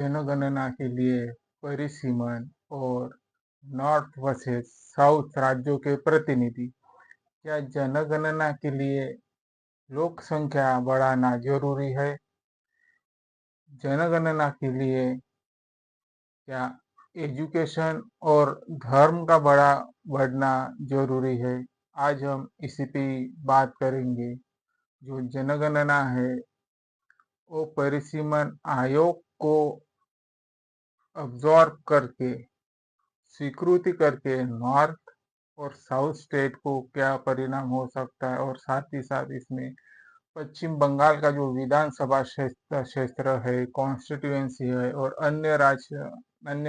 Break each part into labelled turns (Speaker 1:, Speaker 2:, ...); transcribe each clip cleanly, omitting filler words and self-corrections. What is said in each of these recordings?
Speaker 1: जनगणना के लिए परिसीमन और नॉर्थ वर्सेस साउथ राज्यों के प्रतिनिधि। क्या जनगणना के लिए लोक संख्या बढ़ाना जरूरी है? जनगणना के लिए क्या एजुकेशन और धर्म का बढ़ना जरूरी है? आज हम इसी पे बात करेंगे। जो जनगणना है वो परिसीमन आयोग को अब्जॉर्ब करके स्वीकृति करके नॉर्थ और साउथ स्टेट को क्या परिणाम हो सकता है, और साथ ही साथ इसमें पश्चिम बंगाल का जो विधानसभा क्षेत्र है, कॉन्स्टिट्यूएंसी है, और अन्य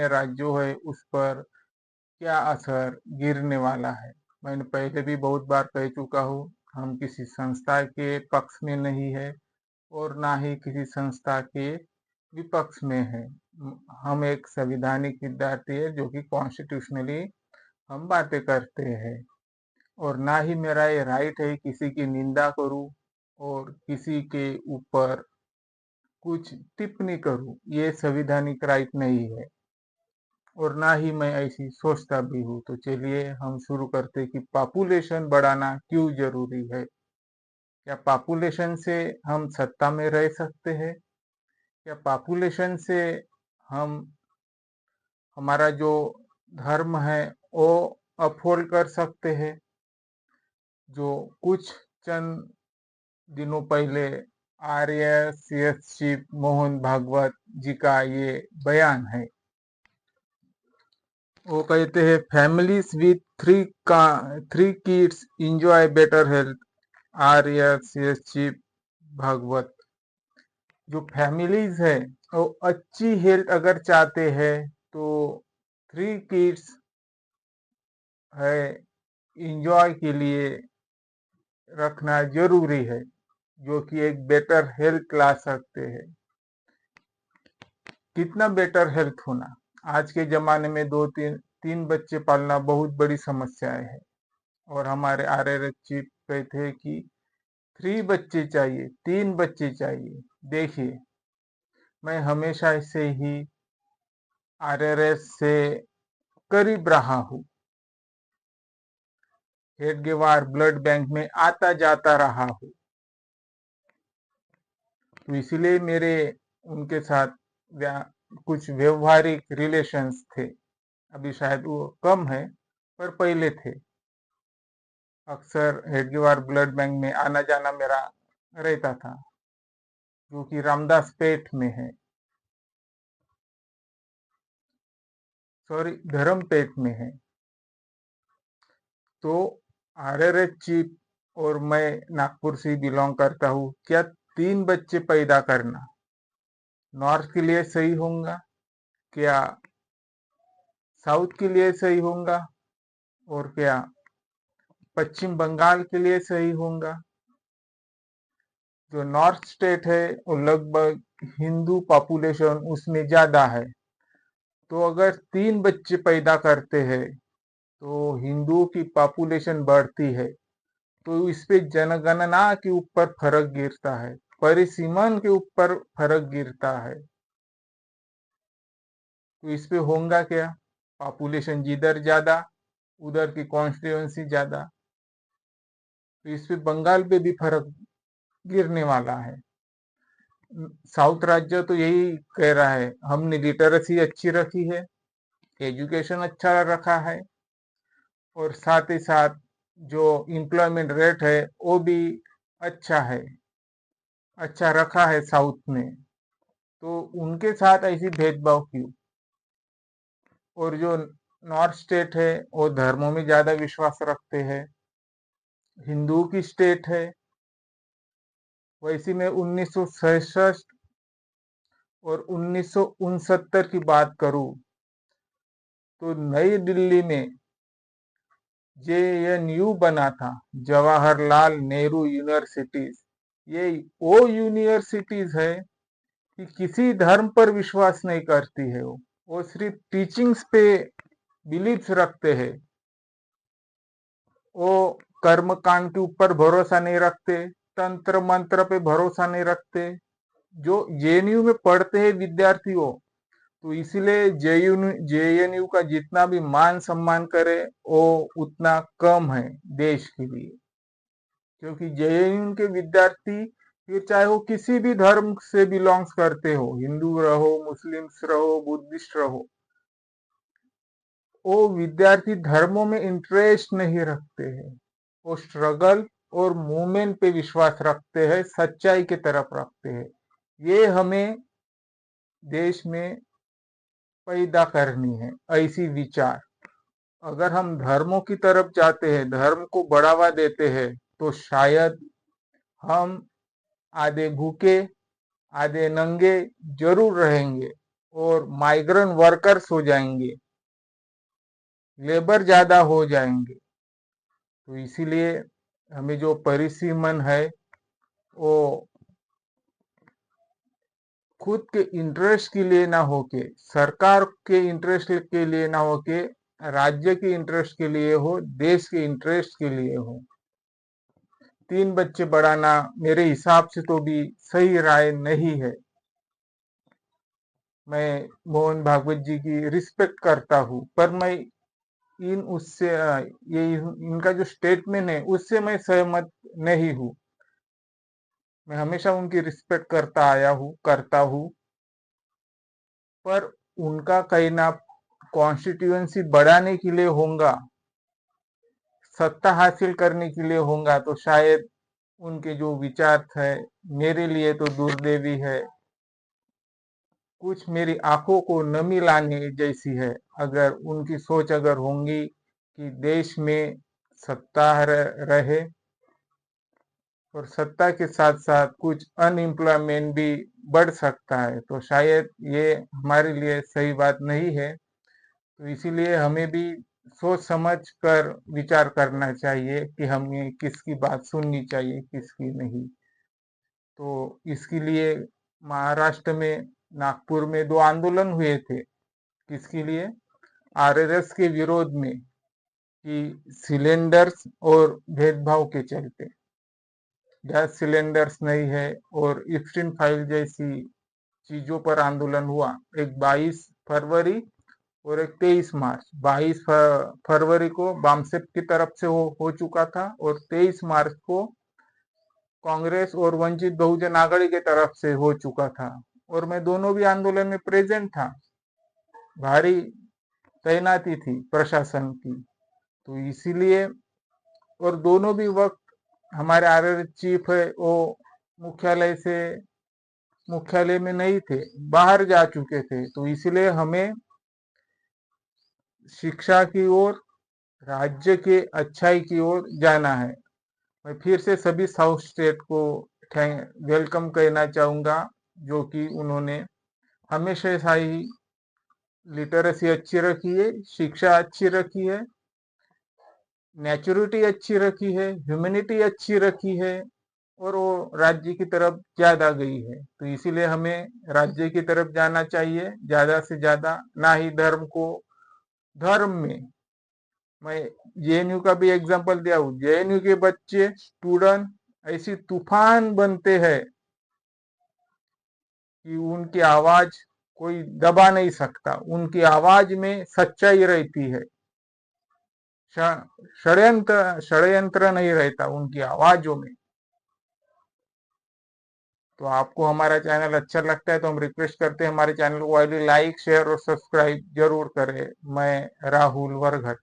Speaker 1: राज्यों है, उस पर क्या असर गिरने वाला है। मैंने पहले भी बहुत बार कह चुका हूँ, हम किसी संस्था के पक्ष में नहीं है और ना ही किसी संस्था के विपक्ष में है। हम एक संवैधानिक विद्यार्थी है जो कि कॉन्स्टिट्यूशनली हम बातें करते हैं, और ना ही मेरा ये राइट है किसी की निंदा करूं और किसी के ऊपर कुछ टिप्पणी करूं। ये संवैधानिक राइट नहीं है और ना ही मैं ऐसी सोचता भी हूँ। तो चलिए हम शुरू करते कि पॉपुलेशन बढ़ाना क्यों जरूरी है। क्या पॉपुलेशन से हम सत्ता में रह सकते हैं? क्या पॉपुलेशन से हम हमारा जो धर्म है वो अपहोल्ड कर सकते हैं? जो कुछ चंद दिनों पहले आरएसएस चीफ मोहन भागवत जी का ये बयान है। वो कहते हैं families with three kids enjoy better health. RSS chief Bhagwat. जो फैमिलीज है वो अच्छी हेल्थ अगर चाहते हैं तो 3 किड्स है इंजॉय के लिए रखना जरूरी है, जो कि एक बेटर हेल्थ ला सकते हैं। कितना बेटर हेल्थ होना? आज के जमाने में दो तीन बच्चे पालना बहुत बड़ी समस्या है, और हमारे आरएसएस चीफ कहते हैं कि 3 बच्चे चाहिए, 3 बच्चे चाहिए। देखिए, मैं हमेशा से ही आरएसएस से करीब रहा हूँ। हेडगेवार ब्लड बैंक में आता जाता रहा हूँ, तो इसलिए मेरे उनके साथ कुछ व्यवहारिक रिलेशंस थे। अभी शायद वो कम है, पर पहले थे। अक्सर हेडगेवार ब्लड बैंक में आना जाना मेरा रहता था, जो कि रामदास पेठ में है, सॉरी धर्मपेट में है। तो आरआरएस चीफ और मैं नागपुर से बिलोंग करता हूँ। क्या 3 बच्चे पैदा करना नॉर्थ के लिए सही होगा? क्या साउथ के लिए सही होगा? और क्या पश्चिम बंगाल के लिए सही होगा? जो नॉर्थ स्टेट है वो लगभग हिंदू पॉपुलेशन उसमें ज्यादा है, तो अगर 3 बच्चे पैदा करते हैं तो हिंदुओं की पॉपुलेशन बढ़ती है, तो इस पे जनगणना के ऊपर फर्क गिरता है, परिसीमन के ऊपर फर्क गिरता है। तो इस पे होगा क्या? पॉपुलेशन जिधर ज्यादा उधर की कॉन्स्टिट्यूएंसी ज्यादा, तो इस पे बंगाल पे भी फर्क गिरने वाला है। साउथ राज्य तो यही कह रहा है, हमने लिटरेसी अच्छी रखी है, एजुकेशन अच्छा रखा है, और साथ ही साथ जो एम्प्लॉयमेंट रेट है वो भी अच्छा है, अच्छा रखा है साउथ में। तो उनके साथ ऐसी भेदभाव क्यों? और जो नॉर्थ स्टेट है वो धर्मों में ज्यादा विश्वास रखते हैं, हिंदुओं की स्टेट है। वैसे में 1966 और 1969 की बात करूं तो नई दिल्ली में जेएनयू बना था, जवाहरलाल नेहरू यूनिवर्सिटीज। ये वो यूनिवर्सिटीज है कि किसी धर्म पर विश्वास नहीं करती है। वो सिर्फ टीचिंग्स पे बिलीव्स रखते हैं। वो कर्म कांड के ऊपर भरोसा नहीं रखते, तंत्र मंत्र पे भरोसा नहीं रखते। जो जेएनयू में पढ़ते हैं विद्यार्थियों, तो इसीलिए जेएनयू का जितना भी मान सम्मान करे वो उतना कम है देश के लिए, क्योंकि जेएनयू के विद्यार्थी फिर चाहे वो किसी भी धर्म से बिलोंग्स करते हो, हिंदू रहो, मुस्लिम्स रहो, बुद्धिस्ट रहो, वो विद्यार्थी धर्मों में इंटरेस्ट नहीं रखते हैं। वो स्ट्रगल और मूवमेंट पे विश्वास रखते हैं, सच्चाई की तरफ रखते हैं। ये हमें देश में पैदा करनी है, ऐसी विचार। अगर हम धर्मों की तरफ जाते हैं, धर्म को बढ़ावा देते हैं, तो शायद हम आधे भूखे आधे नंगे जरूर रहेंगे और माइग्रेंट वर्कर्स हो जाएंगे, लेबर ज्यादा हो जाएंगे। तो इसीलिए हमें जो परिसीमन है वो खुद के इंटरेस्ट के लिए ना होके, सरकार के इंटरेस्ट के लिए ना होके, राज्य के इंटरेस्ट के लिए हो, देश के इंटरेस्ट के लिए हो। 3 बच्चे बढ़ाना मेरे हिसाब से तो भी सही राय नहीं है। मैं मोहन भागवत जी की रिस्पेक्ट करता हूँ, पर मैं इन उससे ये इनका जो स्टेटमेंट है उससे मैं सहमत नहीं हूँ। मैं हमेशा उनकी रिस्पेक्ट करता हूँ, पर उनका कहना कॉन्स्टिट्यूएंसी बढ़ाने के लिए होगा, सत्ता हासिल करने के लिए होगा, तो शायद उनके जो विचार थे मेरे लिए तो दुर्दैवी है। कुछ मेरी आंखों को नमी लाने जैसी है। अगर उनकी सोच अगर होंगी कि देश में सत्ता रहे और सत्ता के साथ साथ कुछ अनएम्प्लॉयमेंट भी बढ़ सकता है, तो शायद ये हमारे लिए सही बात नहीं है। तो इसीलिए हमें भी सोच समझ कर विचार करना चाहिए कि हमें किसकी बात सुननी चाहिए, किसकी नहीं। तो इसके लिए महाराष्ट्र में, नागपुर में 2 आंदोलन हुए थे। किसके लिए? आरएसएस के विरोध में, कि सिलेंडर्स और भेदभाव के चलते गैस सिलेंडर्स नहीं है और इफ्स्टीन फाइल जैसी चीजों पर आंदोलन हुआ। एक 22 फरवरी और एक 23 मार्च। 22 फरवरी को बामसेप की तरफ से हो चुका था और 23 मार्च को कांग्रेस और वंचित बहुजन आघाड़ी की तरफ से हो चुका था। और मैं दोनों भी आंदोलन में प्रेजेंट था। भारी तैनाती थी प्रशासन की। तो इसीलिए, और दोनों भी वक्त हमारे आरआरएस चीफ है वो मुख्यालय में नहीं थे, बाहर जा चुके थे। तो इसलिए हमें शिक्षा की ओर, राज्य के अच्छाई की ओर जाना है। मैं फिर से सभी साउथ स्टेट को वेलकम कहना चाहूंगा, जो कि उन्होंने हमेशा ऐसा ही लिटरेसी अच्छी रखी है, शिक्षा अच्छी रखी है, नेचुरिटी अच्छी रखी है, ह्यूमैनिटी अच्छी रखी है, और वो राज्य की तरफ ज्यादा गई है। तो इसीलिए हमें राज्य की तरफ जाना चाहिए ज्यादा से ज्यादा, ना ही धर्म को। धर्म में मैं जेएनयू का भी एग्जांपल दिया हूँ। जेएनयू के बच्चे, स्टूडेंट ऐसी तूफान बनते हैं कि उनकी आवाज कोई दबा नहीं सकता। उनकी आवाज में सच्चाई रहती है, षड्यंत्र नहीं रहता उनकी आवाजों में। तो आपको हमारा चैनल अच्छा लगता है तो हम रिक्वेस्ट करते हैं हमारे चैनल को लाइक, शेयर और सब्सक्राइब जरूर करें। मैं राहुल वरघट।